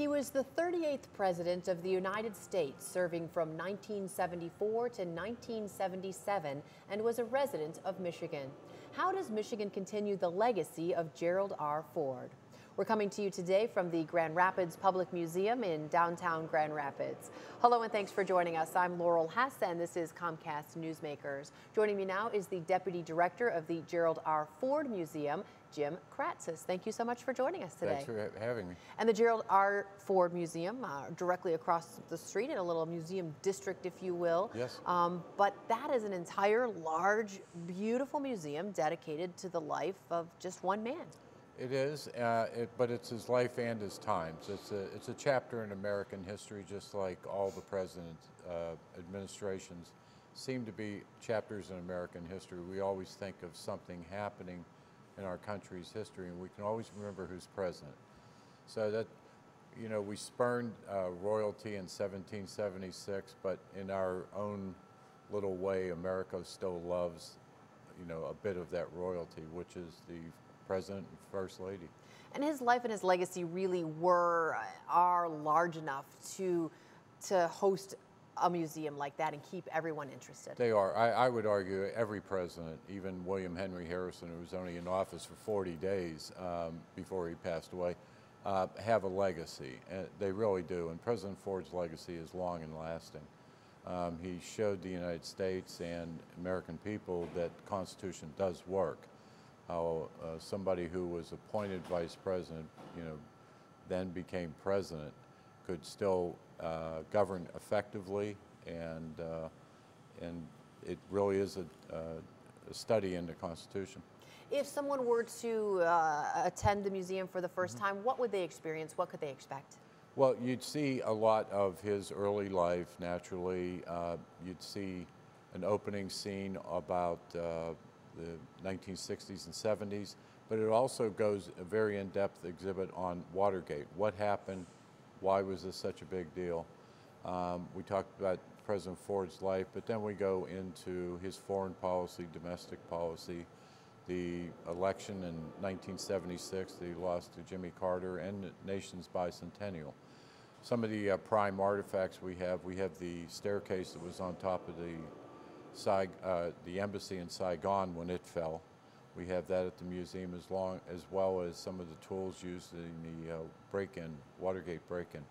He was the 38th President of the United States, serving from 1974 to 1977, and was a resident of Michigan. How does Michigan continue the legacy of Gerald R. Ford? We're coming to you today from the Grand Rapids Public Museum in downtown Grand Rapids. Hello and thanks for joining us. I'm Laurel Hess and this is Comcast Newsmakers. Joining me now is the Deputy Director of the Gerald R. Ford Museum, Jim Kratsas. Thank you so much for joining us today. Thanks for having me. And the Gerald R. Ford Museum, directly across the street in a little museum district, if you will. Yes. But that is an entire, large, beautiful museum dedicated to the life of just one man. It is, but it's his life and his times. It's a chapter in American history, just like all the president's administrations seem to be chapters in American history. We always think of something happening in our country's history, and we can always remember who's president. So that, you know, we spurned royalty in 1776, but in our own little way, America still loves, you know, a bit of that royalty, which is the President and First Lady. And his life and his legacy really are large enough to host a museum like that and keep everyone interested. They are. I would argue every president, even William Henry Harrison, who was only in office for 40 days before he passed away, have a legacy. They really do. And President Ford's legacy is long and lasting. He showed the United States and American people that the Constitution does work. How somebody who was appointed vice president, you know, then became president, could still govern effectively, and it really is a study in the Constitution. If someone were to attend the museum for the first time, what would they experience? What could they expect? Well, you'd see a lot of his early life, naturally. You'd see an opening scene about the 1960s and 70s, but it also goes a very in-depth exhibit on Watergate. What happened? Why was this such a big deal? We talked about President Ford's life, but then we go into his foreign policy, domestic policy, the election in 1976 that he lost to Jimmy Carter, and the nation's bicentennial. Some of the prime artifacts we have the staircase that was on top of the embassy in Saigon when it fell. We have that at the museum, as well as some of the tools used in the Watergate break-in.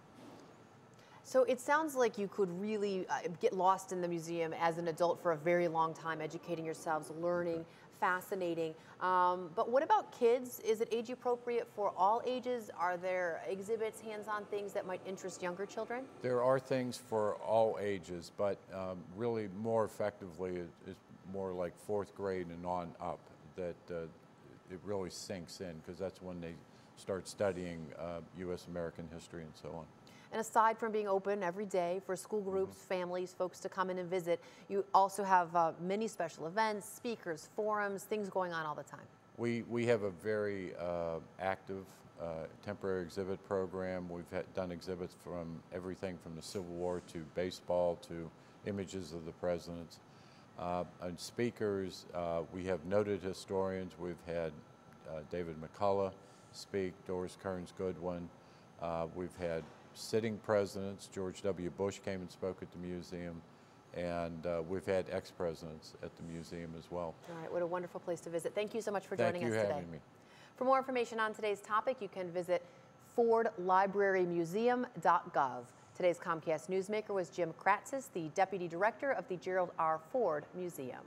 So it sounds like you could really get lost in the museum as an adult for a very long time, educating yourselves, learning, fascinating. But what about kids? Is it age appropriate for all ages? Are there exhibits, hands-on things that might interest younger children? There are things for all ages, but really more effectively is more like fourth grade and on up, that it really sinks in, because that's when they start studying U.S. American history and so on. And aside from being open every day for school groups, families, folks to come in and visit, you also have many special events, speakers, forums, things going on all the time. We have a very active temporary exhibit program. We've done exhibits from everything from the Civil War to baseball to images of the presidents. And speakers, we have noted historians. We've had David McCullough speak, Doris Kearns Goodwin. We've had sitting presidents. George W. Bush came and spoke at the museum, and we've had ex-presidents at the museum as well. All right, what a wonderful place to visit. Thank you so much for joining us today. Thank you for having me. For more information on today's topic, you can visit fordlibrarymuseum.gov. Today's Comcast Newsmaker was Jim Kratsas, the Deputy Director of the Gerald R. Ford Museum.